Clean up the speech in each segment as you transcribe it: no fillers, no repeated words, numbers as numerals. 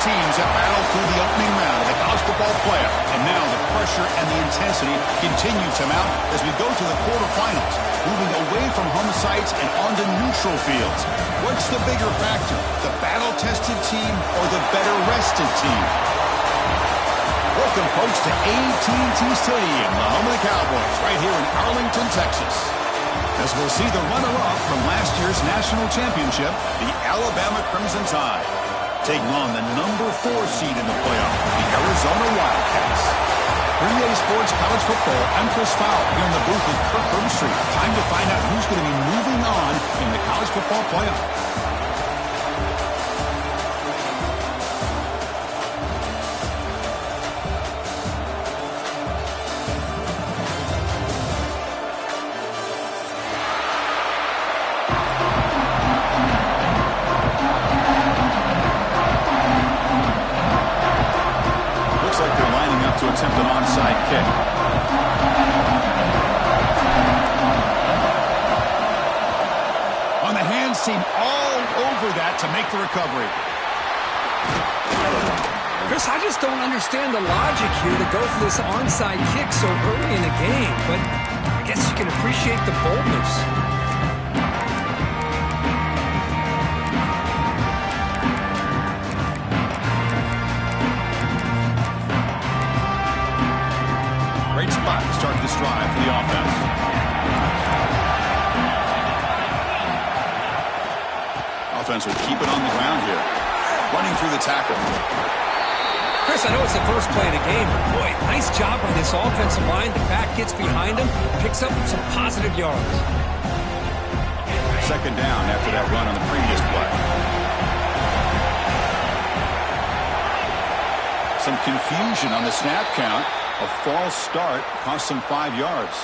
teams that battle through the opening round of the college football playoff. And now the pressure and the intensity continue to mount as we go to the quarterfinals, moving away from home sites and onto neutral fields. What's the bigger factor, the battle-tested team or the better-rested team? Welcome, folks, to AT&T Stadium, the home of the Cowboys, right here in Arlington, Texas. As we'll see the runner-up from last year's national championship, the Alabama Crimson Tide, taking on the number 4 seed in the playoff, the Arizona Wildcats. 3A Sports College Football, I'm Chris Fowler here in the booth with Kirk Herbstreit. Time to find out who's going to be moving on in the college football playoff. To attempt an onside kick. On the hands team all over that to make the recovery. Chris, I just don't understand the logic here to go for this onside kick so early in the game, but I guess you can appreciate the boldness. Great spot to start this drive for the offense. Offense will keep it on the ground here. Running through the tackle. Chris, I know it's the first play of the game, but boy, nice job on this offensive line. The back gets behind him, picks up some positive yards. Second down after that run on the previous play. Some confusion on the snap count. A false start cost them 5 yards.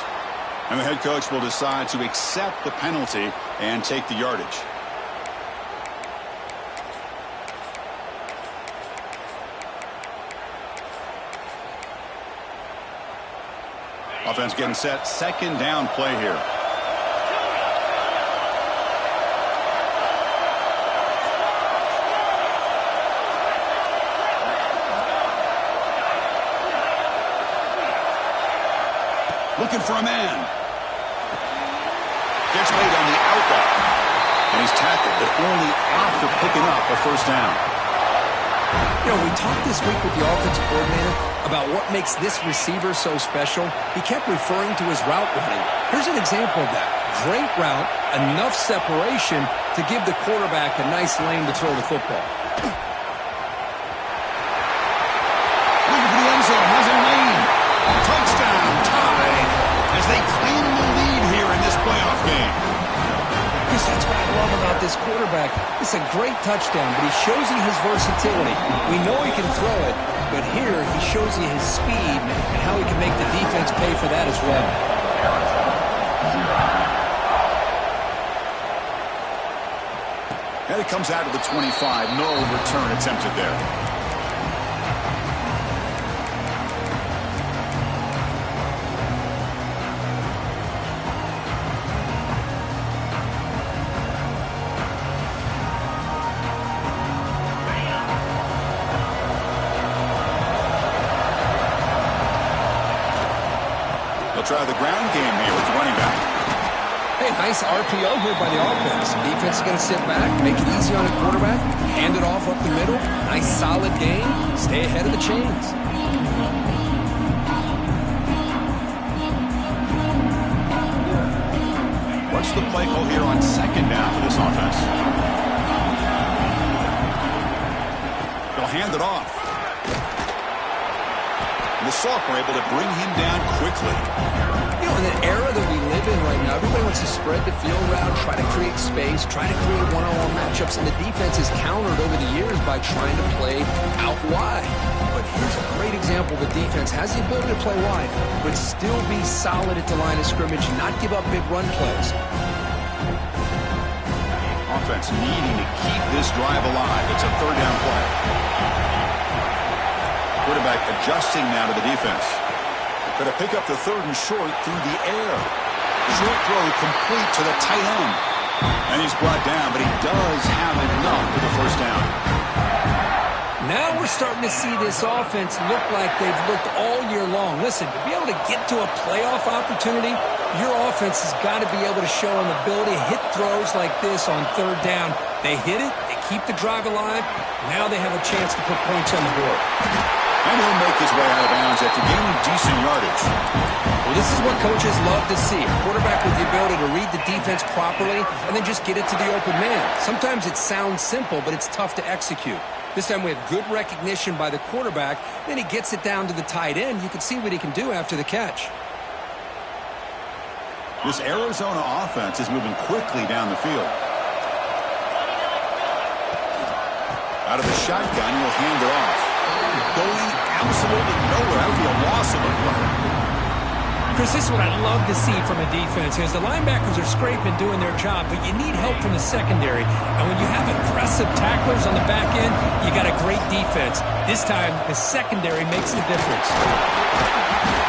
And the head coach will decide to accept the penalty and take the yardage. Offense getting set. Second down play here. Looking for a man. Gets laid on the outlet. And he's tackled, but only after picking up a first down. You know, we talked this week with the offensive coordinator about what makes this receiver so special. He kept referring to his route running. Here's an example of that. Great route, enough separation to give the quarterback a nice lane to throw the football. Looking for the end zone. Has a lane. Touchdown. Tied as they claim the lead here in this playoff game. Chris, that's what I love about this quarterback. It's a great touchdown, but he shows you his versatility. We know he can throw it, but here he shows you his speed and how he can make the defense pay for that as well. And it comes out of the 25. No return attempted there. Try the ground game here with the running back. Hey, nice RPO here by the offense. Defense is going to sit back, make it easy on the quarterback, hand it off up the middle. Nice solid game. Stay ahead of the chains. What's the play call here on second down for this offense? They'll hand it off. The Sock were able to bring him down quickly. You know, in the era that we live in right now, everybody wants to spread the field route, try to create space, try to create one-on-one matchups, and the defense is countered over the years by trying to play out wide. But here's a great example. The defense has the ability to play wide, but still be solid at the line of scrimmage, not give up big run plays. Offense needing to keep this drive alive. It's a third down play. Quarterback adjusting now to the defense. Going to pick up the third and short through the air. Short throw complete to the tight end. And he's brought down, but he does have enough for the first down. Now we're starting to see this offense look like they've looked all year long. Listen, to be able to get to a playoff opportunity, your offense has got to be able to show an ability to hit throws like this on third down. They hit it, they keep the drive alive. Now they have a chance to put points on the board. And he'll make his way out of bounds after gaining decent yardage. Well, this is what coaches love to see. A quarterback with the ability to read the defense properly and then just get it to the open man. Sometimes it sounds simple, but it's tough to execute. This time we have good recognition by the quarterback. Then he gets it down to the tight end. You can see what he can do after the catch. This Arizona offense is moving quickly down the field. Out of the shotgun, he'll hand it off. Going absolutely nowhere. That would be a loss of a play. Chris, this is what I love to see from a defense is the linebackers are scraping, doing their job, but you need help from the secondary. And when you have aggressive tacklers on the back end, you got a great defense. This time, the secondary makes the difference.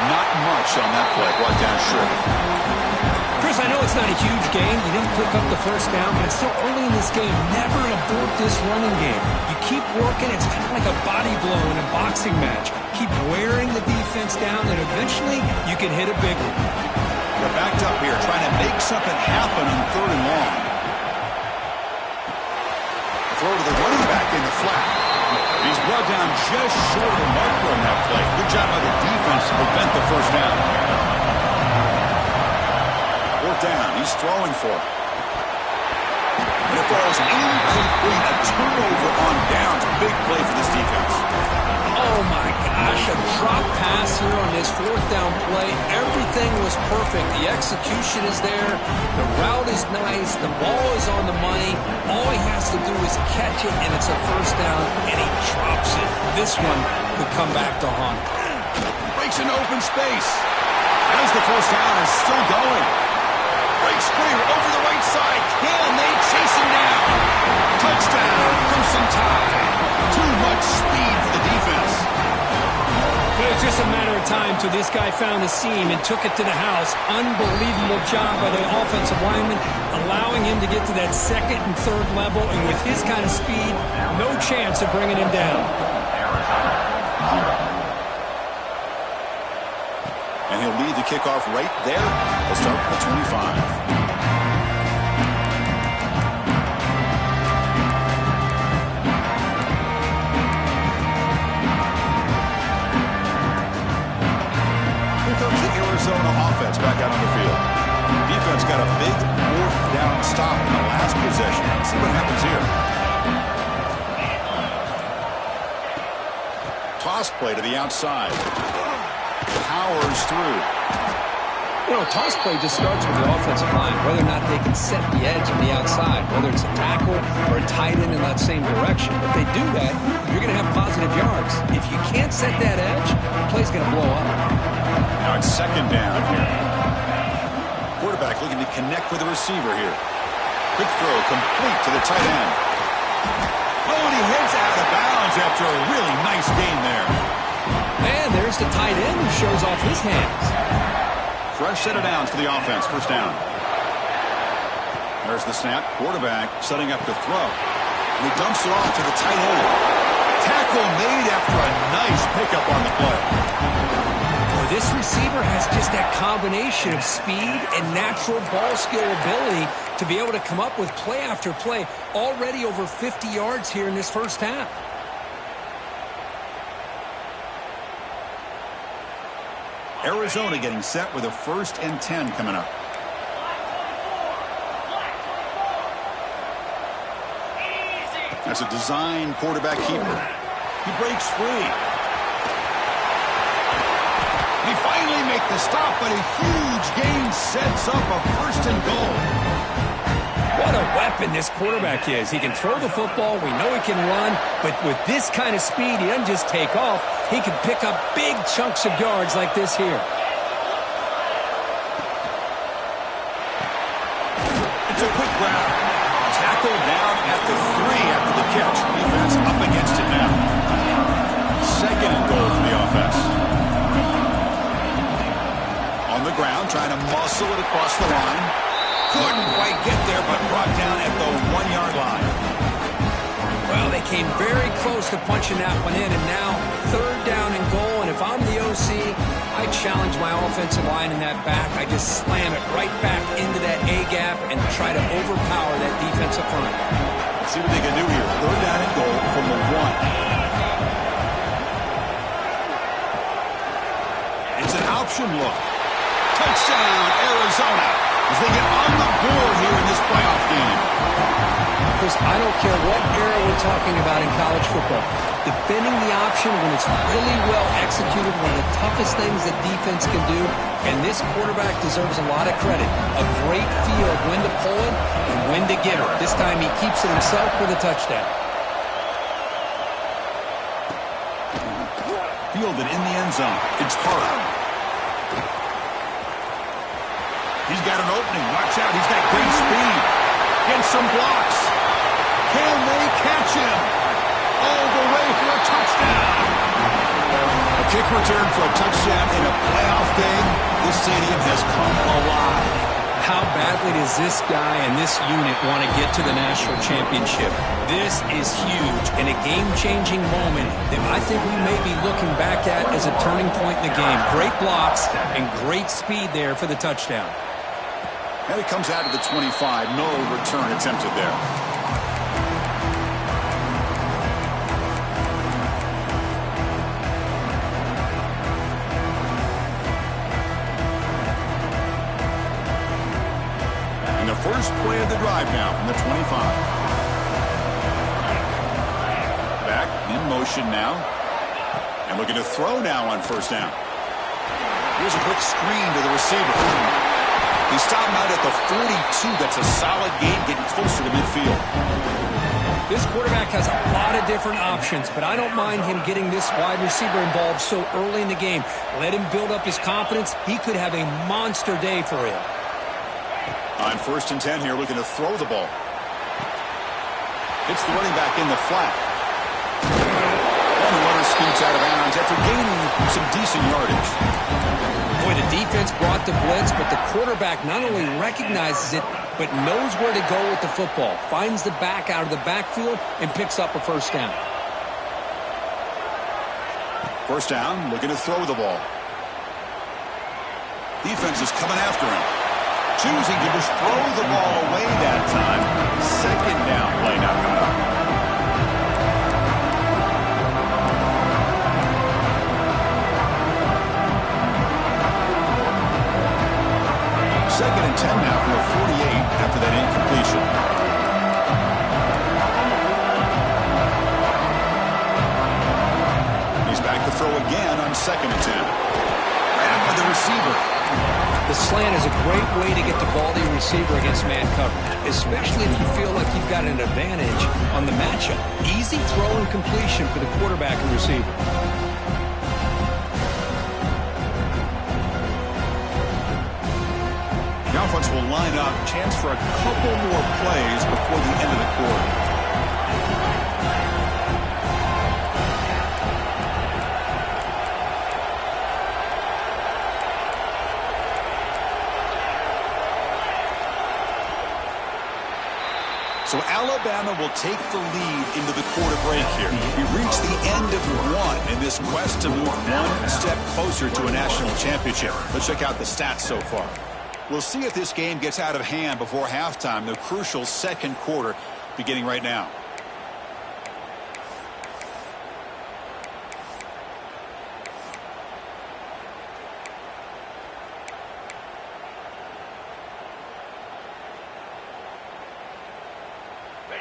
Not much on that play. Brought down short. Chris, I know it's not a huge game. You didn't pick up the first down, but it's still early in this game. Never abort this running game. You keep working. It's kind of like a body blow in a boxing match. Keep wearing the defense down, and eventually you can hit a big one. They're backed up here, trying to make something happen on third and long. Throw to the running back in the flat. He's brought down just short of the marker on that play. Good job by the defense to prevent the first down. Fourth down, he's throwing for it. And it falls incomplete. A turnover on downs. Big play for this defense. Oh, my gosh, a drop pass here on this fourth down play. Everything was perfect. The execution is there. The route is nice. The ball is on the money. All he has to do is catch it, and it's a first down, and he drops it. This one could come back to haunt. Breaks into open space. As the first down is still going. Breaks free over the right side. Can they chase him down? Touchdown from some time. Too much speed for the defense. It was just a matter of time till this guy found the seam and took it to the house. Unbelievable job by the offensive lineman, allowing him to get to that second and third level, and with his kind of speed, no chance of bringing him down. And he'll lead the kickoff right there. He'll start with the 25. Arizona offense back out on the field. Defense got a big fourth down stop in the last possession. Let's see what happens here. Toss play to the outside. Powers through. You know, toss play just starts with the offensive line, whether or not they can set the edge on the outside, whether it's a tackle or a tight end in that same direction. If they do that, you're going to have positive yards. If you can't set that edge, the play's going to blow up. Now it's second down here. Quarterback looking to connect with the receiver here. Quick throw complete to the tight end. Oh, and he heads out of bounds after a really nice gain there. And there's the tight end who shows off his hands. Fresh set of downs for the offense. First down. There's the snap. Quarterback setting up to throw. And he dumps it off to the tight end. Tackle made after a nice pickup on the play. This receiver has just that combination of speed and natural ball skill ability to be able to come up with play after play. Already over 50 yards here in this first half. Arizona getting set with a 1st and 10 coming up. That's a design quarterback keeper. He breaks free. He finally makes the stop, but a huge gain sets up a 1st and goal. What a weapon this quarterback is. He can throw the football. We know he can run, but with this kind of speed, he doesn't just take off. He can pick up big chunks of yards like this here. It's a quick grab. Tackle down at the 3 after the catch. Defense up against it now. 2nd and goal for the offense. On the ground, trying to muscle it across the line. Couldn't quite get there, but brought down at the 1-yard line. Well, they came very close to punching that one in, and now third down and goal. And if I'm the OC, I challenge my offensive line in that back. I just slam it right back into that A-gap and try to overpower that defensive front. Let's see what they can do here. Third down and goal from the 1. It's an option look. Touchdown, Arizona, as they get on the board here in this playoff game. Chris, I don't care what era we're talking about in college football. Defending the option when it's really well executed, one of the toughest things that defense can do, and this quarterback deserves a lot of credit. A great feel of when to pull it and when to give it. This time he keeps it himself with a touchdown. Fielded in the end zone. It's Hart. He's got an opening. Watch out. He's got great speed. Gets some blocks. Can they catch him? All the way for a touchdown. A kick return for a touchdown in a playoff game. This stadium has come alive. How badly does this guy and this unit want to get to the national championship? This is huge and a game-changing moment that I think we may be looking back at as a turning point in the game. Great blocks and great speed there for the touchdown. And it comes out to the 25. No return attempted there. And the first play of the drive now from the 25. Back in motion now. And looking to throw now on first down. Here's a quick screen to the receiver. He stopped out at the 42. That's a solid gain, getting closer to midfield. This quarterback has a lot of different options, but I don't mind him getting this wide receiver involved so early in the game. Let him build up his confidence. He could have a monster day for him. On first and 10 here, looking to throw the ball. It's the running back in the flat. And the runner scoots out of bounds after gaining some decent yardage. Boy, the defense brought the blitz, but the quarterback not only recognizes it, but knows where to go with the football. Finds the back out of the backfield and picks up a first down. First down, looking to throw the ball. Defense is coming after him. Choosing to just throw the ball away that time. Second down play now coming up. Second and 10 now from the 48 after that incompletion. He's back to throw again on second and 10. Back with the receiver. The slant is a great way to get the ball to your receiver against man coverage, especially if you feel like you've got an advantage on the matchup. Easy throw and completion for the quarterback and receiver. The offense will line up. Chance for a couple more plays before the end of the quarter. So Alabama will take the lead into the quarter break here. We reach the end of one in this quest to move one step closer to a national championship. Let's check out the stats so far. We'll see if this game gets out of hand before halftime, the crucial second quarter beginning right now.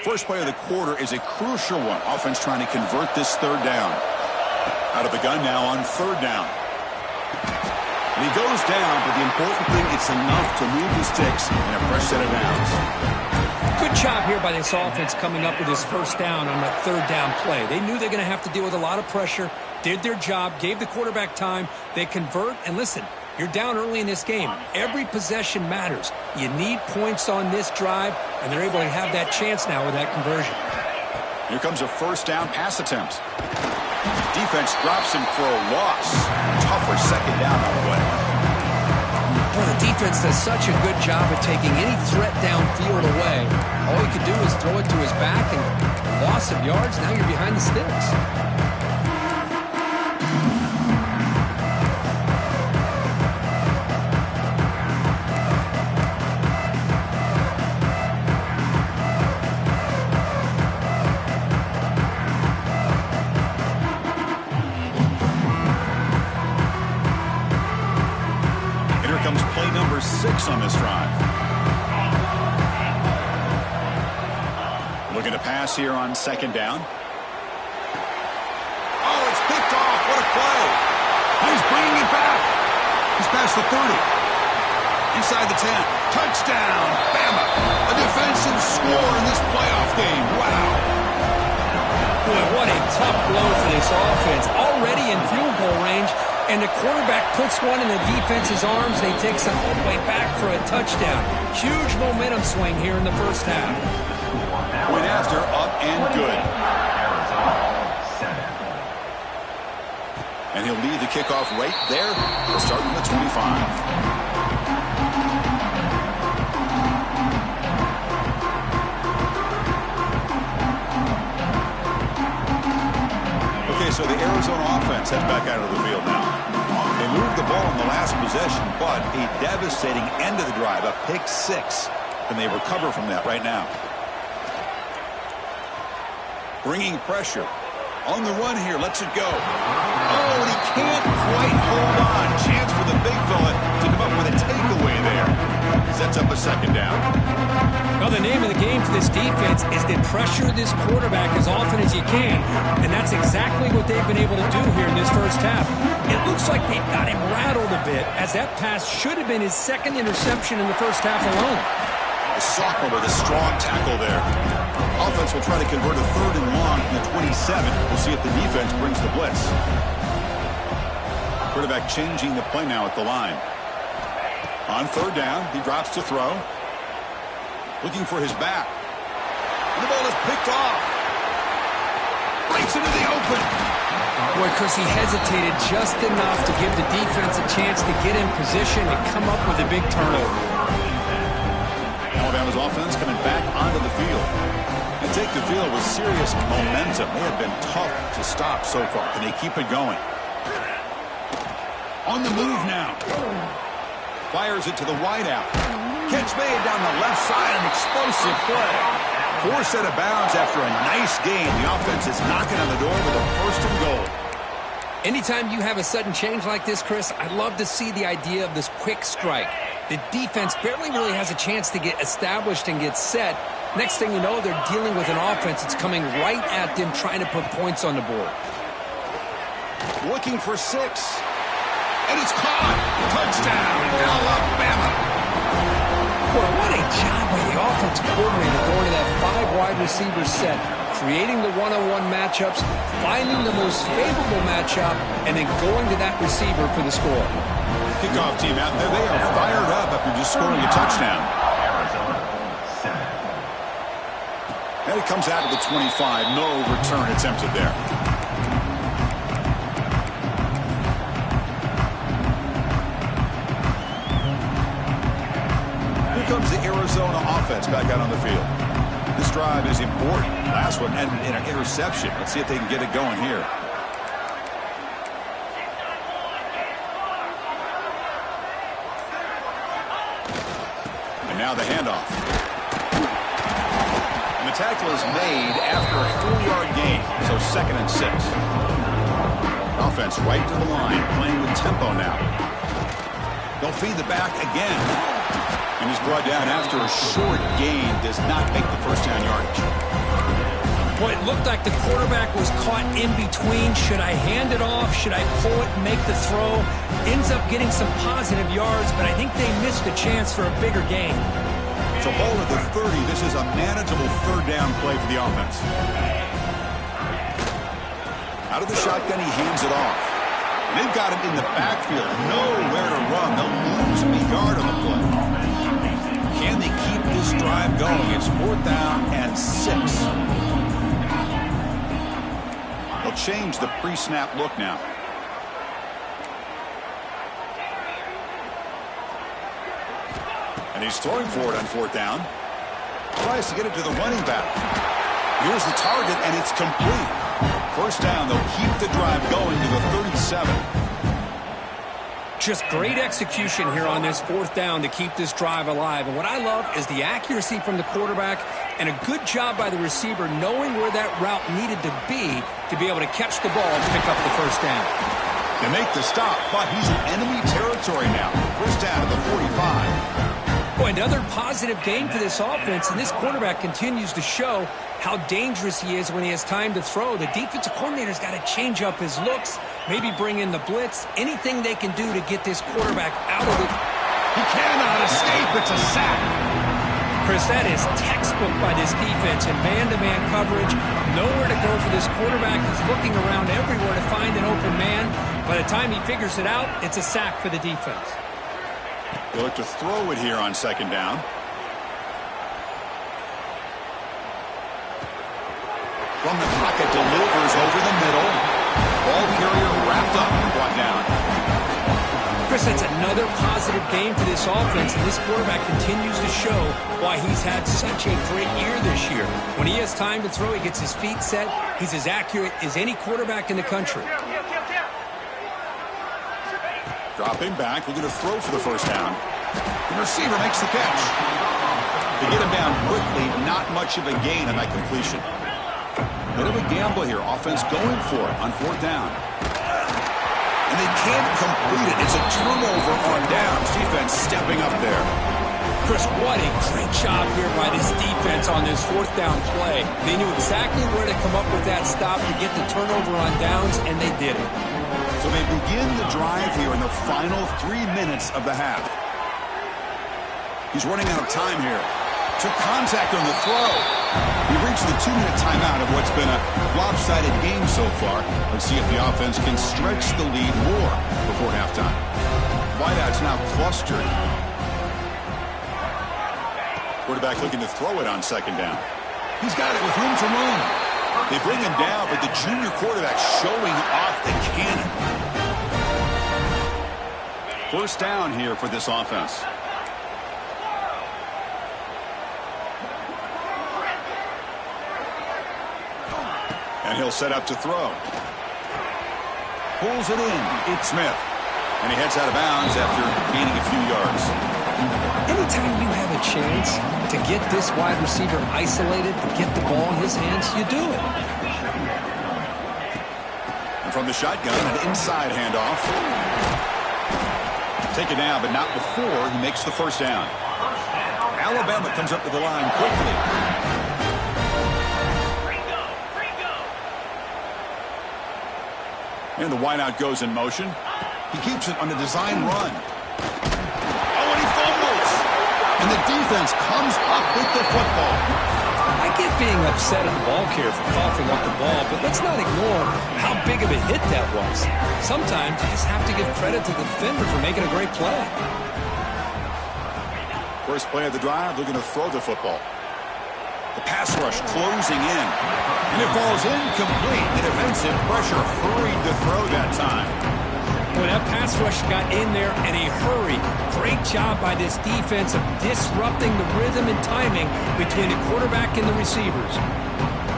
First play of the quarter is a crucial one. Offense trying to convert this third down. Out of the gun now on third down. And he goes down, but the important thing, it's enough to move the sticks in a fresh set of downs. Good job here by this offense coming up with his first down on that third down play. They knew they're going to have to deal with a lot of pressure, did their job, gave the quarterback time. They convert, and listen, you're down early in this game. Every possession matters. You need points on this drive, and they're able to have that chance now with that conversion. Here comes a first down pass attempt. Defense drops him for a loss. Tougher second down on the way. Well, the defense does such a good job of taking any threat downfield away. All he could do is throw it to his back, and loss of yards. Now you're behind the sticks. Comes play number 6 on this drive. Looking to pass here on 2nd down. Oh, it's picked off. What a play. He's bringing it back. He's past the 30. Inside the 10. Touchdown, Bama. A defensive score in this playoff game. Wow. Boy, what a tough blow for this offense. Already in field goal range. And the quarterback puts one in the defense's arms. They take some all the way back for a touchdown. Huge momentum swing here in the first half. Went after, up and good. And he'll lead the kickoff right there. He'll start from the 25. So the Arizona offense heads back out of the field now. They moved the ball in the last possession, but a devastating end of the drive, a pick 6. And they recover from that right now. Bringing pressure. On the run here, lets it go. Oh, and he can't quite hold on. Chance for the big fella to come up with a takeaway there. Sets up a 2nd down. Well, the name of the game for this defense is to pressure this quarterback as often as you can. And that's exactly what they've been able to do here in this first half. It looks like they've got him rattled a bit, as that pass should have been his 2nd interception in the first half alone. The sophomore with a strong tackle there. Offense will try to convert a 3rd and long from the 27. We'll see if the defense brings the blitz. Quarterback changing the play now at the line. On 3rd down, he drops to throw. Looking for his back. And the ball is picked off. Breaks into the open. Boy, Chris, he hesitated just enough to give the defense a chance to get in position and come up with a big turnover. Alabama's offense coming back onto the field. And take the field with serious momentum. They have been tough to stop so far. Can they keep it going? On the move now. Fires it to the wideout. Catch made down the left side, an explosive play. 4 set of bounds after a nice game. The offense is knocking on the door with a 1st and goal. Anytime you have a sudden change like this, Chris, I love to see the idea of this quick strike. The defense barely really has a chance to get established and get set. Next thing you know, they're dealing with an offense that's coming right at them, trying to put points on the board. Looking for 6. And it's caught. Touchdown, Alabama. Boy, what a job by the offensive coordinator going to that 5 wide receiver set, creating the one-on-one matchups, finding the most favorable matchup, and then going to that receiver for the score. Kickoff team out there. They are fired up after just scoring a touchdown. And it comes out of the 25. No return attempted there. Comes the Arizona offense back out on the field. This drive is important. Last one ended in an interception. Let's see if they can get it going here. And now the handoff. And the tackle is made after a 4-yard gain, so 2nd and 6. Offense right to the line, playing with tempo now. They'll feed the back again. And he's brought down after a short gain. Does not make the 1st down yardage. Boy, it looked like the quarterback was caught in between. Should I hand it off? Should I pull it and make the throw? Ends up getting some positive yards, but I think they missed a chance for a bigger gain. So ball at the 30. This is a manageable 3rd down play for the offense. Out of the shotgun, he hands it off. And they've got him in the backfield. Nowhere to run. They'll lose a yard on the play. Can they keep this drive going? It's 4th down and 6. They'll change the pre-snap look now. And he's throwing for it on 4th down. Tries to get it to the running back. Here's the target, and it's complete. First down, they'll keep the drive going to the 37. Just great execution here on this fourth down to keep this drive alive. And what I love is the accuracy from the quarterback and a good job by the receiver knowing where that route needed to be able to catch the ball and pick up the first down. They make the stop, but he's in enemy territory now. First down at the 45. Boy, another positive game for this offense, and this quarterback continues to show how dangerous he is when he has time to throw. The defensive coordinator's got to change up his looks, maybe bring in the blitz, anything they can do to get this quarterback out of it. He cannot escape. It's a sack. Chris, that is textbook by this defense in man-to-man coverage. Nowhere to go for this quarterback. He's looking around everywhere to find an open man. By the time he figures it out, it's a sack for the defense. They'll look to throw it here on second down. From the pocket, delivers over the middle. Ball carrier wrapped up and brought down. Chris, that's another positive game for this offense, and this quarterback continues to show why he's had such a great year this year. When he has time to throw, he gets his feet set. He's as accurate as any quarterback in the country. Dropping back, looking to throw for the first down. The receiver makes the catch. They get him down quickly, not much of a gain on that completion. Bit of a gamble here. Offense going for it on fourth down. And they can't complete it. It's a turnover on downs. Defense stepping up there. Chris, what a great job here by this defense on this fourth down play. They knew exactly where to come up with that stop to get the turnover on downs, and they did it. So they begin the drive here in the final 3 minutes of the half. He's running out of time here. Took contact on the throw. We've reached the 2-minute timeout of what's been a lopsided game so far. Let's see if the offense can stretch the lead more before halftime. Wideouts now clustered. Quarterback looking to throw it on second down. He's got it with room to run. They bring him down, but the junior quarterback showing off the cannon. First down here for this offense. And he'll set up to throw. Pulls it in. It's Smith. And he heads out of bounds after gaining a few yards. Anytime you have a chance to get this wide receiver isolated, to get the ball in his hands, you do it. And from the shotgun, an inside handoff. Take it down, but not before he makes the first down. Alabama comes up to the line quickly. And the wideout goes in motion. He keeps it on the design run. Oh, and he fumbles. And the defense comes up with the football. I get being upset at the ball carrier for coughing up the ball, but let's not ignore how big of a hit that was. Sometimes you just have to give credit to the defender for making a great play. First play of the drive, looking to throw the football. The pass rush closing in. And it falls incomplete. The defensive pressure hurried to throw that time. Boy, that pass rush got in there in a hurry. Great job by this defense of disrupting the rhythm and timing between the quarterback and the receivers.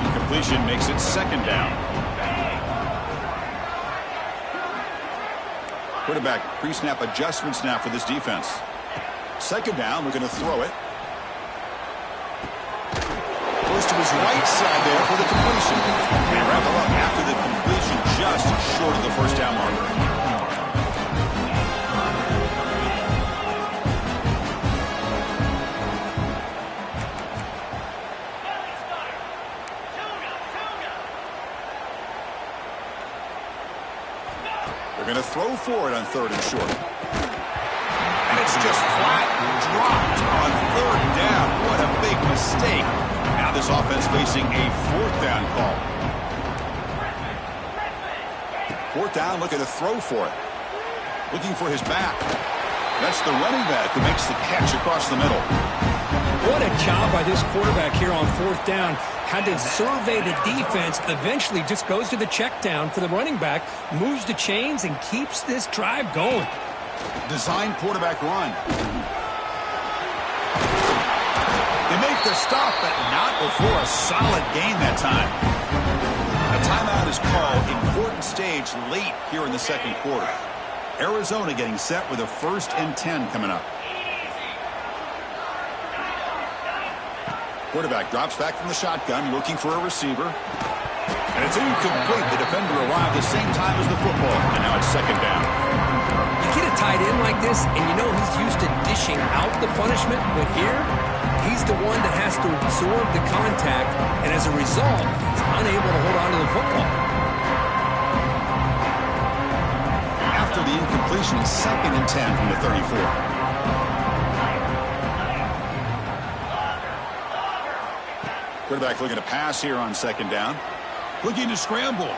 Incompletion makes it second down. Quarterback pre-snap adjustments now for this defense. Second down, we're going to throw it. Goes to his right side there for the completion. And wrap him up after the completion, just short of the first down marker. They're going to throw for it on third and short. And it's just flat dropped on third down. What a big mistake. Now this offense facing a fourth down call. Fourth down, looking to throw for it. Looking for his back. That's the running back who makes the catch across the middle. What a job by this quarterback here on fourth down. Had to survey the defense, eventually just goes to the check down for the running back, moves the chains, and keeps this drive going. Design quarterback run. They make the the stop, but not before a solid gain that time. A timeout is called. Important stage late here in the second quarter. Arizona getting set with a 1st and 10 coming up. Quarterback drops back from the shotgun, looking for a receiver. And it's incomplete. The defender arrived the same time as the football, and now it's 2nd down. You get a tight end like this, and you know he's used to dishing out the punishment, but here, he's the one that has to absorb the contact, and as a result, he's unable to hold on to the football. After the incompletion, 2nd and 10 from the 34. Quarterback looking to pass here on 2nd down. Looking to scramble.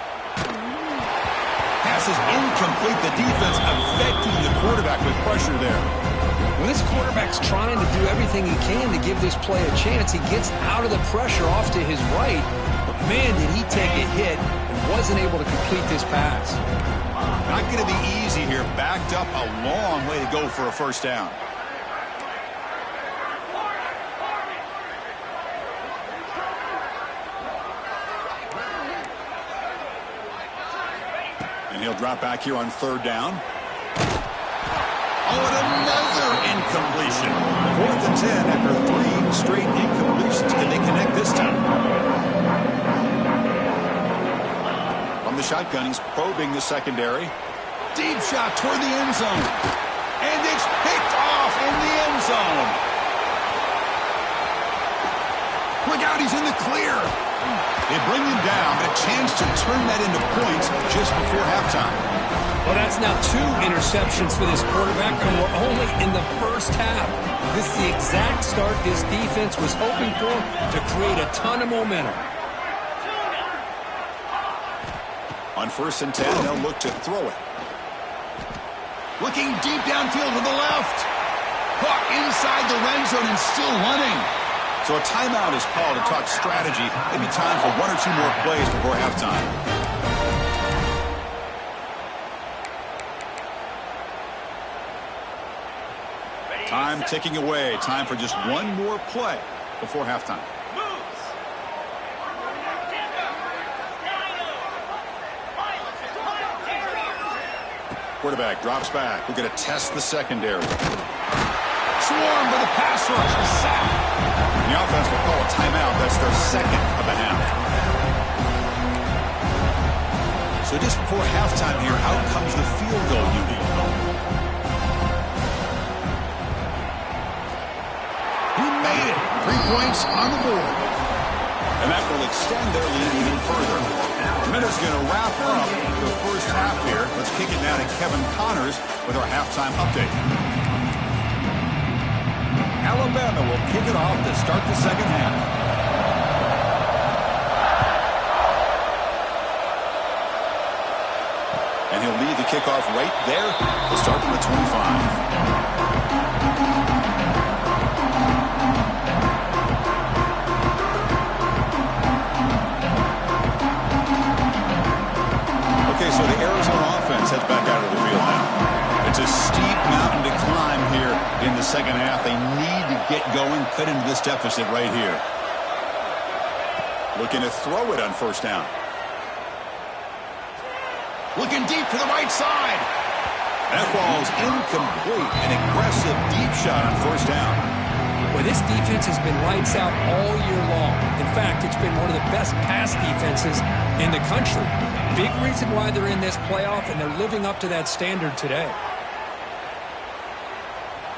Pass is incomplete. The defense affecting the quarterback with pressure there. When this quarterback's trying to do everything he can to give this play a chance, he gets out of the pressure off to his right. But man, did he take a hit and wasn't able to complete this pass. Not going to be easy here. Backed up a long way to go for a 1st down. He'll drop back here on 3rd down. Oh, and another incompletion. 4th and 10 after 3 straight incompletions. Can they connect this time? From the shotgun, he's probing the secondary. Deep shot toward the end zone. And it's picked off in the end zone. Look out, he's in the clear. They bring him down, but a chance to turn that into points just before halftime. Well, that's now 2 interceptions for this quarterback, and we're only in the 1st half. This is the exact start this defense was hoping for to create a ton of momentum. On 1st and 10, they'll look to throw it. Looking deep downfield to the left. Caught inside the red zone and still running. So a timeout is called to talk strategy. Maybe time for 1 or 2 more plays before halftime. Time ticking away. Time for just 1 more play before halftime. Quarterback drops back. We're going to test the secondary. Swarmed by the pass rush. The sack. The offense will call a timeout. That's their 2nd of the half. So just before halftime here, out comes the field goal unit. He made it. 3 points on the board. And that will extend their lead even further. The minute's going to wrap up the 1st half here. Let's kick it down to Kevin Connors with our halftime update. Alabama will kick it off to start the 2nd half. And he'll lead the kickoff right there to start from the 25. Okay, so the Arizona offense heads back out of the field now. It's a steep mountain to climb here in the 2nd half. They need to get going, cut into this deficit right here. Looking to throw it on 1st down. Looking deep to the right side. That ball's incomplete. An aggressive deep shot on 1st down. Well, this defense has been lights out all year long. In fact, it's been one of the best pass defenses in the country. Big reason why they're in this playoff, and they're living up to that standard today.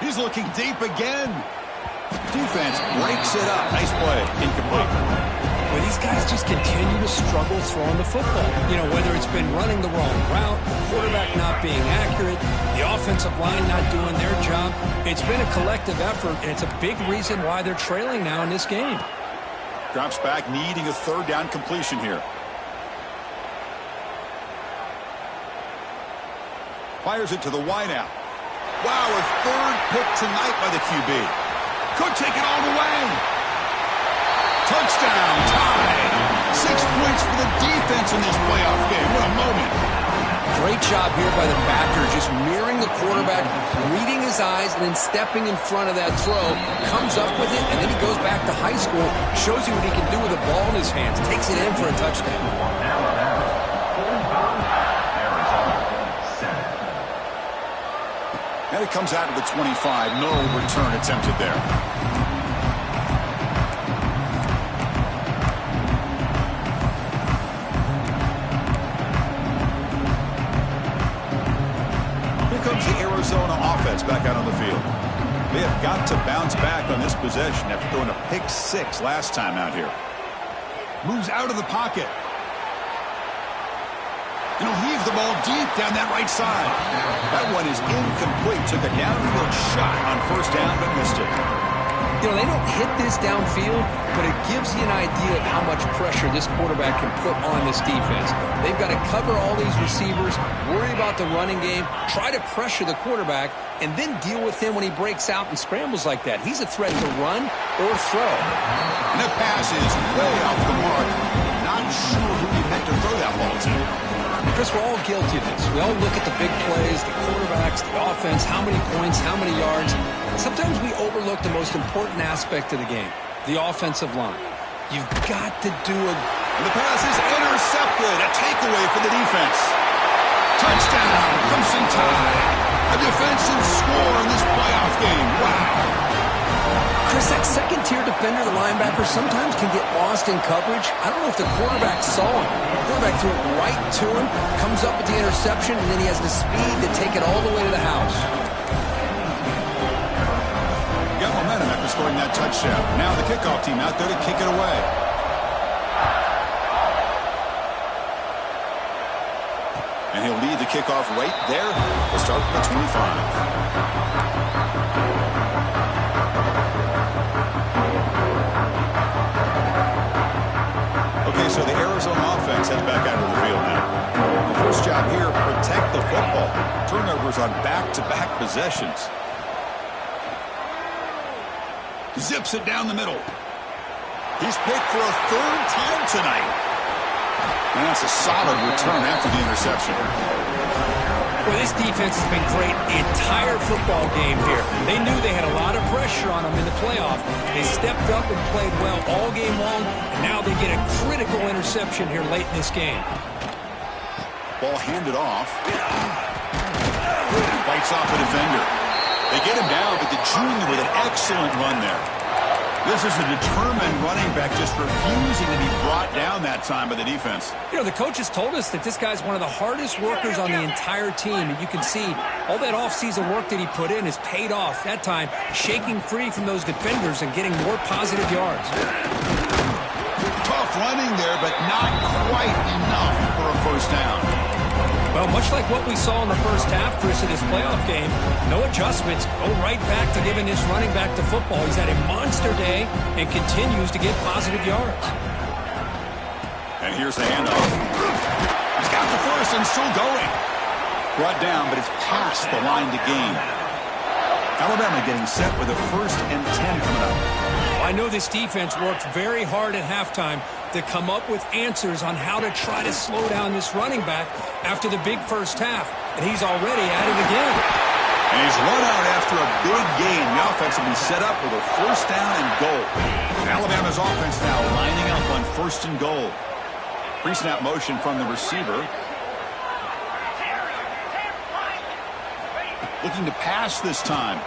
He's looking deep again. Defense breaks it up. Nice play. Incomplete. Well, these guys just continue to struggle throwing the football. You know, whether it's been running the wrong route, the quarterback not being accurate, the offensive line not doing their job. It's been a collective effort, and it's a big reason why they're trailing now in this game. Drops back, needing a 3rd down completion here. Fires it to the wideout. Wow, a 3rd pick tonight by the QB. Could take it all the way. Touchdown, tied. 6 points for the defense in this playoff game. What a moment. Great job here by the backer, just mirroring the quarterback, reading his eyes, and then stepping in front of that throw. Comes up with it, and then he goes back to high school, shows you what he can do with a ball in his hands, takes it in for a touchdown. And it comes out of the 25. No return attempted there. Comes the Arizona offense back out on the field. They have got to bounce back on this possession after throwing a pick 6 last time out here. Moves out of the pocket. And he'll heave the ball deep down that right side. That one is incomplete. Took a downfield shot on first down, but missed it. You know, they don't hit this downfield, but it gives you an idea of how much pressure this quarterback can put on this defense. They've got to cover all these receivers, worry about the running game, try to pressure the quarterback, and then deal with him when he breaks out and scrambles like that. He's a threat to run or throw. And the pass is way off the mark. Not sure who he meant to throw that ball to. Chris, we're all guilty of this. We all look at the big plays, the quarterbacks, the offense, how many points, how many yards. Sometimes we overlook the most important aspect of the game, the offensive line. You've got to do a... And the pass is intercepted. A takeaway for the defense. Touchdown, Crimson Tide. A defensive score in this playoff game. Wow. Chris, that second-tier defender, the linebacker, sometimes can get lost in coverage. I don't know if the quarterback saw him. The quarterback threw it right to him, comes up with the interception, and then he has the speed to take it all the way to the house. Got momentum after scoring that touchdown. Now the kickoff team out there to kick it away. And he'll lead the kickoff right there. We'll start at the 25. Okay, so the Arizona offense heads back out of the field now. The first job here, protect the football. Turnovers on back-to-back possessions. Zips it down the middle. He's picked for a 3rd time tonight. And that's a solid return after the interception. Well, this defense has been great the entire football game here. They knew they had a lot of pressure on them in the playoff. They stepped up and played well all game long, and now they get a critical interception here late in this game. Ball handed off. Fights off a defender. They get him down, but the junior with an excellent run there. This is a determined running back just refusing to be brought down that time by the defense. You know, the coaches told us that this guy's one of the hardest workers on the entire team, and you can see all that offseason work that he put in has paid off. That time, shaking free from those defenders and getting more positive yards. Tough running there, but not quite enough for a first down. Well, much like what we saw in the first half, Chris, of this playoff game, no adjustments. Go right back to giving this running back to football. He's had a monster day and continues to get positive yards. And here's the handoff. He's got the first and still going. Brought down, but it's past the line to gain. Alabama getting set with a 1st and 10 coming up. I know this defense worked very hard at halftime to come up with answers on how to try to slow down this running back after the big first half, and he's already at it again. And he's run out after a big gain. The offense will be set up with a 1st down and goal. Alabama's offense now lining up on 1st and goal. Pre-snap motion from the receiver. Looking to pass this time.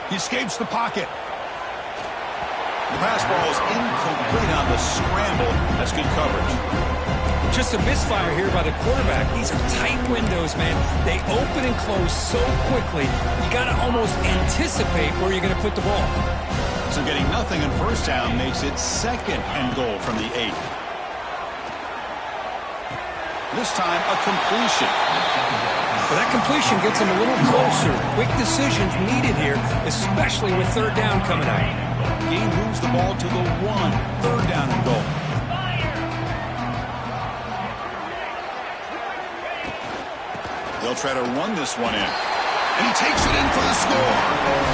He escapes the pocket. The pass ball is incomplete on the scramble. That's good coverage. Just a misfire here by the quarterback. These are tight windows, man. They open and close so quickly. You got to almost anticipate where you're going to put the ball. So getting nothing in first down makes it 2nd and goal from the 8. This time, a completion. But that completion gets them a little closer. Quick decisions needed here, especially with 3rd down coming out. Gain moves the ball to the 1. 3rd down and goal. They'll try to run this one in. And he takes it in for the score.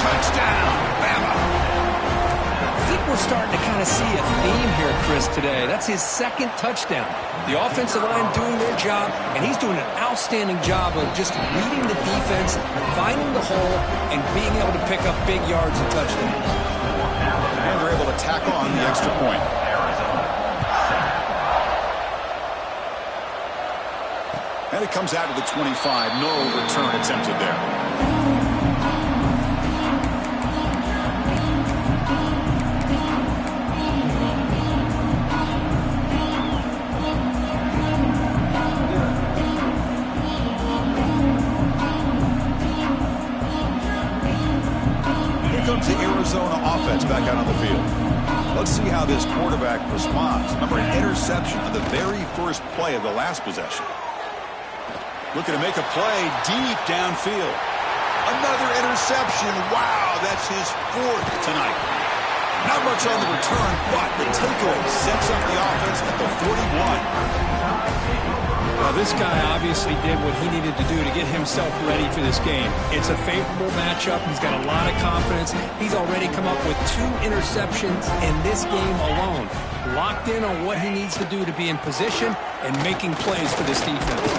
Touchdown, Bama. I think we're starting to kind of see a theme here, Chris, today. That's his second touchdown. The offensive line doing their job, and he's doing an outstanding job of just reading the defense, finding the hole, and being able to pick up big yards and touchdowns. And they're able to tack on the extra point. And it comes out to the 25. No return attempted there. The Arizona offense back out on the field. Let's see how this quarterback responds. Remember, an interception on the very first play of the last possession. Looking to make a play deep downfield. Another interception. Wow, that's his fourth tonight. Not much on the return, but the takeaway sets up the offense at the 41. Well, this guy obviously did what he needed to do to get himself ready for this game. It's a favorable matchup. He's got a lot of confidence. He's already come up with 2 interceptions in this game alone. Locked in on what he needs to do to be in position and making plays for this defense.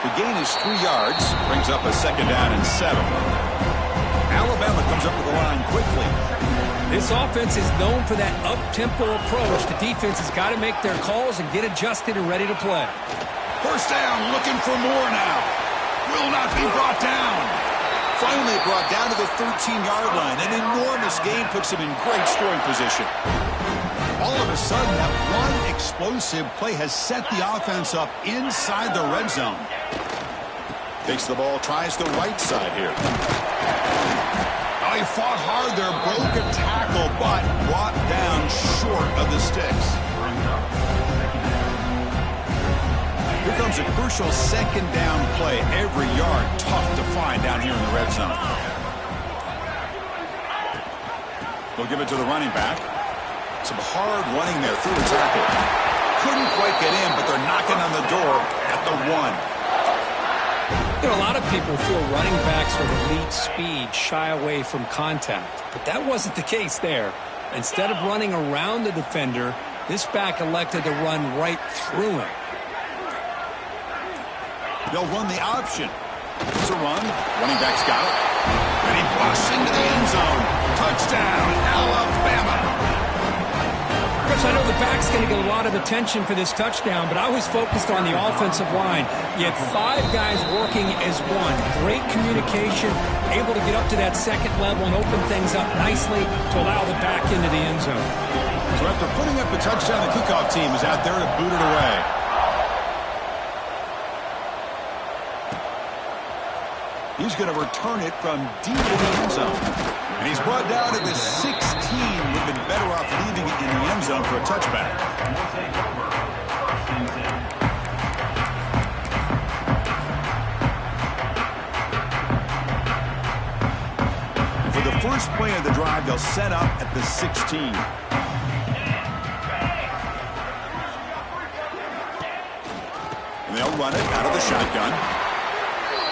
The gain is 3 yards. Brings up a 2nd down and 7. Alabama comes up with the line quickly. This offense is known for that up-tempo approach. The defense has got to make their calls and get adjusted and ready to play. First down, looking for more now. Will not be brought down. Finally brought down to the 13-yard line. An enormous gain puts him in great scoring position. All of a sudden, that one explosive play has set the offense up inside the red zone. Takes the ball, tries the right side here. Oh, he fought hard there, broke a tackle, but brought down short of the sticks. Here comes a crucial 2nd down play. Every yard tough to find down here in the red zone. They'll give it to the running back. Some hard running there through the tackle. Couldn't quite get in, but they're knocking on the door at the 1. You know, a lot of people feel running backs with elite speed shy away from contact, but that wasn't the case there. Instead of running around the defender, this back elected to run right through him. They'll run the option. It's a run. Running back's got it. And he busts into the end zone. Touchdown, Alabama. Chris, I know the back's going to get a lot of attention for this touchdown, but I was focused on the offensive line. You had 5 guys working as one. Great communication, able to get up to that 2nd level and open things up nicely to allow the back into the end zone. So after putting up a touchdown, the kickoff team is out there to boot it away. He's going to return it from deep in the end zone. And he's brought down to the 16. Would have been better off leaving it in the end zone for a touchback. For the first play of the drive, they'll set up at the 16. And they'll run it out of the shotgun.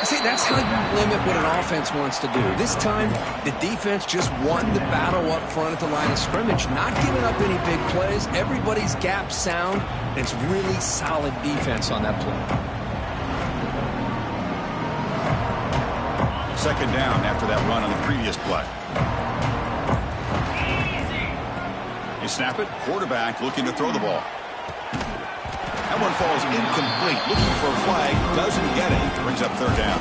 See, that's how you limit what an offense wants to do. This time, the defense just won the battle up front at the line of scrimmage, not giving up any big plays. Everybody's gap sound. It's really solid defense on that play. 2nd down after that run on the previous play. You snap it, quarterback looking to throw the ball. That one falls incomplete. Looking for a flag, doesn't get it. Brings up 3rd down.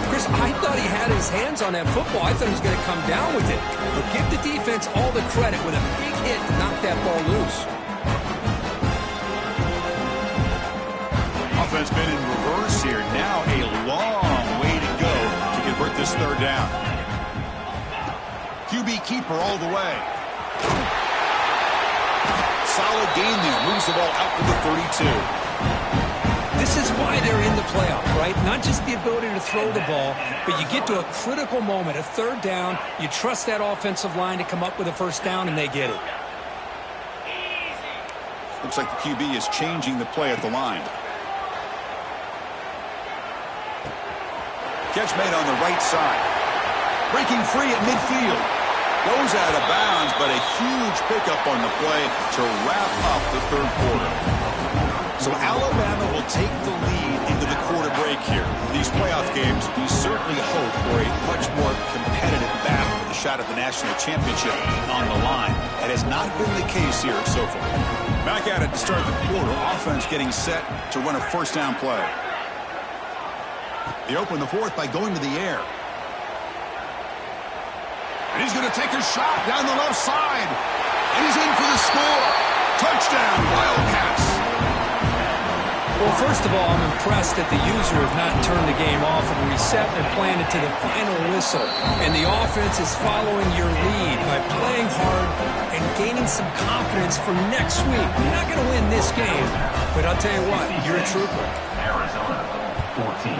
Chris, I thought he had his hands on that football. I thought he was going to come down with it. But give the defense all the credit with a big hit to knock that ball loose. Offense been in reverse here. Now a long way to go to convert this 3rd down. QB keeper all the way. Solid gain there. Moves the ball out to the 32. This is why they're in the playoff, right? Not just the ability to throw the ball, but you get to a critical moment, a 3rd down. You trust that offensive line to come up with a 1st down, and they get it. Looks like the QB is changing the play at the line. Catch made on the right side. Breaking free at midfield. Goes out of bounds, but a huge pickup on the play to wrap up the third quarter. So Alabama will take the lead into the quarter break here. These playoff games, we certainly hope for a much more competitive battle with a shot at the national championship on the line. That has not been the case here so far. Back at it to start the quarter. Offense getting set to run a first down play. They open the fourth by going to the air. And he's going to take a shot down the left side. And he's in for the score. Touchdown, Wildcats. Well, first of all, I'm impressed that the user has not turned the game off and reset and planned it to the final whistle. And the offense is following your lead by playing hard and gaining some confidence for next week. You're not going to win this game, but I'll tell you what, you're a trooper. Arizona, 14.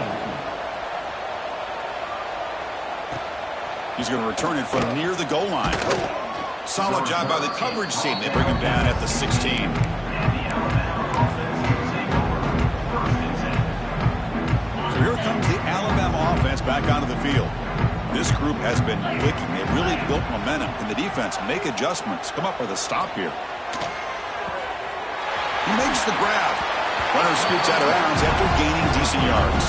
He's going to return it from near the goal line. Solid job by the coverage team. They bring him down at the 16. So here comes the Alabama offense back onto the field. This group has been clicking. They've really built momentum. Can the defense make adjustments? Come up with a stop here. He makes the grab. Runner scoots out of bounds after gaining decent yards.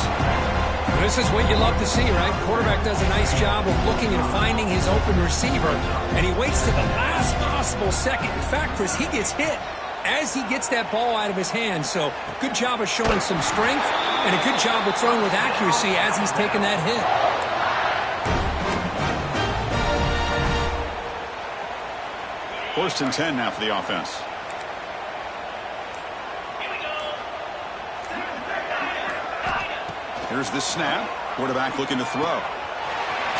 This is what you love to see, right? Quarterback does a nice job of looking and finding his open receiver, and he waits to the last possible second. In fact, Chris, he gets hit as he gets that ball out of his hands. So good job of showing some strength and a good job of throwing with accuracy as he's taking that hit. First and 10 now for the offense. Here's the snap. Quarterback looking to throw.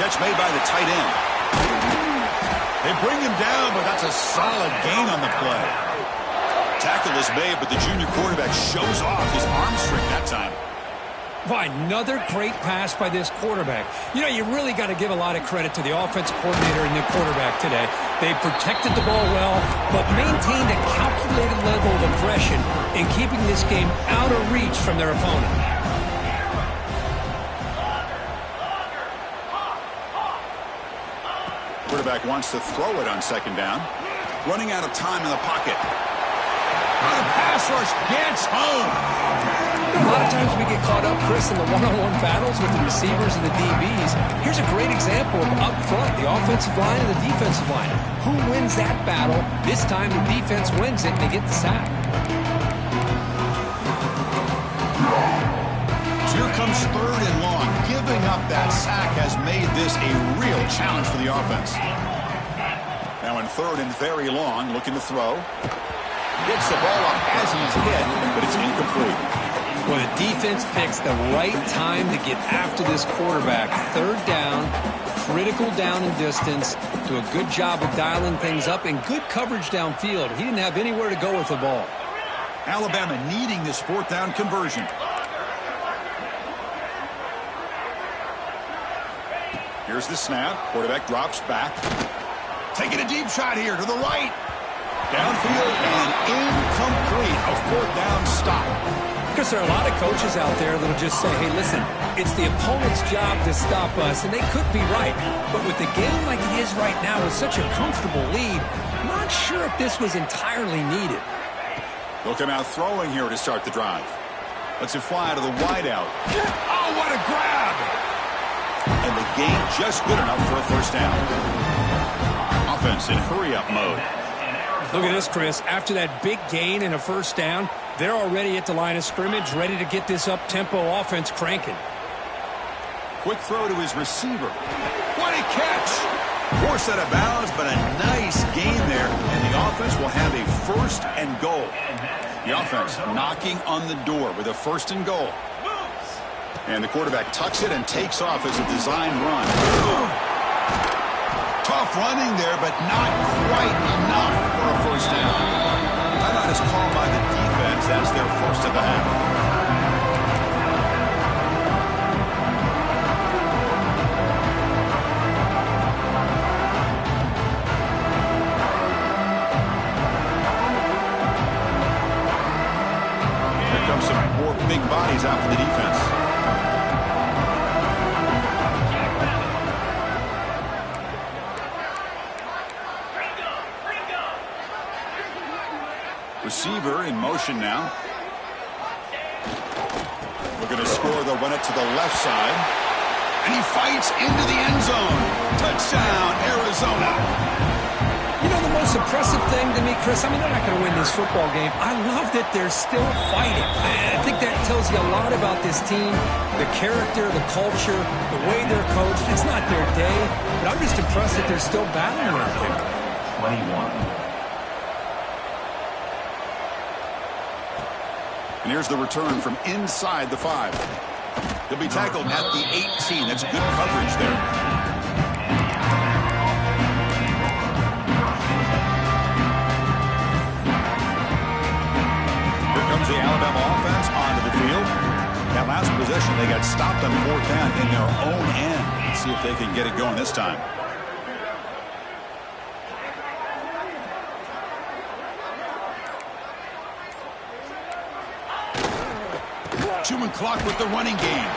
Catch made by the tight end. They bring him down, but that's a solid gain on the play. Tackle is made, but the junior quarterback shows off his arm strength that time. Boy, another great pass by this quarterback. You know, you really got to give a lot of credit to the offensive coordinator and the quarterback today. They protected the ball well, but maintained a calculated level of aggression in keeping this game out of reach from their opponent. Quarterback wants to throw it on second down. Running out of time in the pocket. On a pass rush, gets home. A lot of times we get caught up, Chris, in the one-on-one battles with the receivers and the DBs. Here's a great example of up front, the offensive line and the defensive line. Who wins that battle? This time the defense wins it and they get the sack. So here comes third and long. Giving up that sack has made this a real challenge for the offense. Now in third and very long, looking to throw. Gets the ball up as he's hit, but it's incomplete. Well, the defense picks the right time to get after this quarterback. Third down, critical down and distance. Do a good job of dialing things up and good coverage downfield. He didn't have anywhere to go with the ball. Alabama needing this fourth down conversion. Here's the snap. Quarterback drops back. Taking a deep shot here to the right. Downfield and incomplete. A fourth down stop. Because there are a lot of coaches out there that will just say, hey, listen, it's the opponent's job to stop us, and they could be right. But with the game like it is right now with such a comfortable lead, I'm not sure if this was entirely needed. They'll come out throwing here to start the drive. Lets it fly to the wideout. Oh, what a grab! And the gain just good enough for a first down. Offense in hurry-up mode. Look at this, Chris. After that big gain and a first down, they're already at the line of scrimmage, ready to get this up-tempo offense cranking. Quick throw to his receiver. What a catch! Forced out of bounds, but a nice gain there, and the offense will have a first and goal. The offense knocking on the door with a first and goal. And the quarterback tucks it and takes off as a design run. Tough running there, but not quite enough for a first down. Timeout is called by the defense. That's their first of the half. Here comes some more big bodies out for the defense. Receiver in motion now. Looking to score. They'll run it to the left side. And he fights into the end zone. Touchdown, Arizona. You know, the most impressive thing to me, Chris, I mean, they're not going to win this football game. I love that they're still fighting. I think that tells you a lot about this team, the character, the culture, the way they're coached. It's not their day, but I'm just impressed that they're still battling out there. 21. And here's the return from inside the 5. He'll be tackled at the 18. That's good coverage there. Here comes the Alabama offense onto the field. That last possession, they got stopped on 4th down in their own end. Let's see if they can get it going this time. Chewing clock with the running game.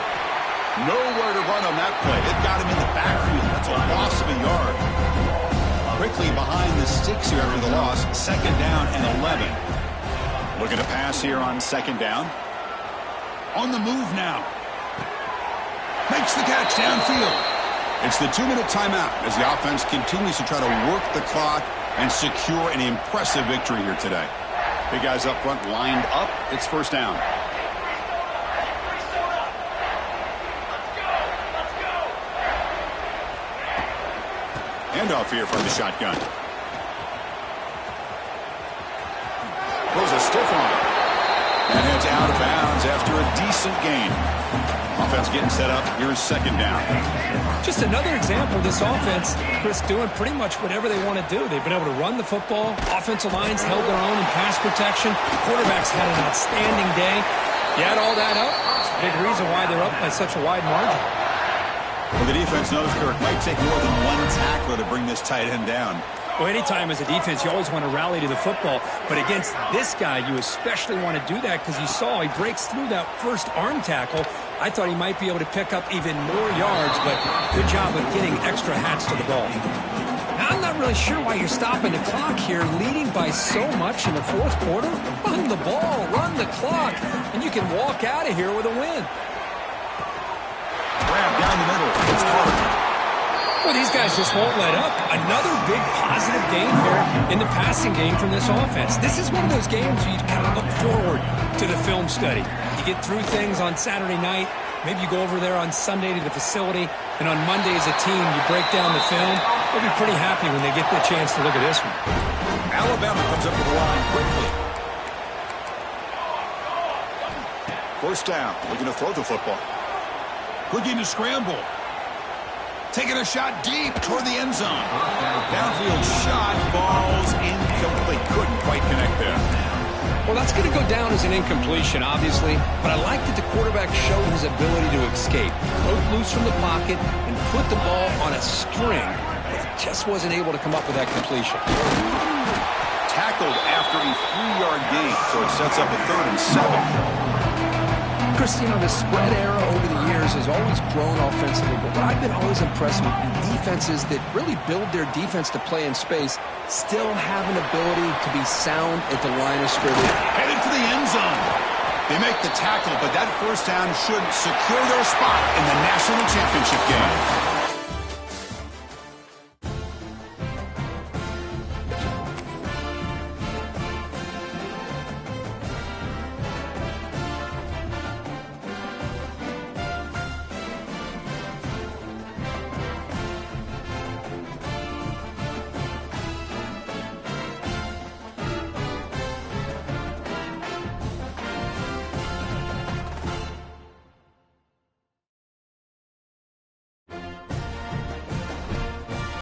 Nowhere to run on that play. It got him in the backfield. That's a loss of a yard. Quickly behind the sticks here after the loss. 2nd down and 11. Looking to pass here on 2nd down. On the move now. Makes the catch downfield. It's the 2-minute timeout as the offense continues to try to work the clock and secure an impressive victory here today. Big guys up front lined up. It's 1st down. Handoff here from the shotgun. Throws a stiff one. And it's out of bounds after a decent gain. Offense getting set up. Here's 2nd down. Just another example of this offense, Chris, doing pretty much whatever they want to do. They've been able to run the football. Offensive lines held their own in pass protection. Quarterbacks had an outstanding day. You add all that up, it's a big reason why they're up by such a wide margin. Well, the defense knows, Kirk, might take more than one tackler to bring this tight end down. Well, anytime as a defense, you always want to rally to the football. But against this guy, you especially want to do that because you saw he breaks through that first arm tackle. I thought he might be able to pick up even more yards, but good job of getting extra hats to the ball. Now, I'm not really sure why you're stopping the clock here, leading by so much in the 4th quarter. Run the ball, run the clock, and you can walk out of here with a win. Grab down the middle. It's hard. Well, these guys just won't let up. Another big positive game here in the passing game from this offense. This is one of those games where you kind of look forward to the film study. You get through things on Saturday night. Maybe you go over there on Sunday to the facility, and on Monday as a team, you break down the film. They'll be pretty happy when they get the chance to look at this one. Alabama comes up with the line quickly. 1st down. Looking to throw the football. Looking to scramble. Taking a shot deep toward the end zone. Downfield shot falls incomplete. Couldn't quite connect there. Well, that's going to go down as an incompletion, obviously. But I like that the quarterback showed his ability to escape. Broke loose from the pocket and put the ball on a string. But just wasn't able to come up with that completion. Tackled after a 3-yard gain. So it sets up a 3rd and 7. Chris, you know, the spread era over the years has always grown offensively, but what I've been always impressed with defenses that really build their defense to play in space still have an ability to be sound at the line of scrimmage. Headed for the end zone. They make the tackle, but that 1st down should secure their spot in the national championship game.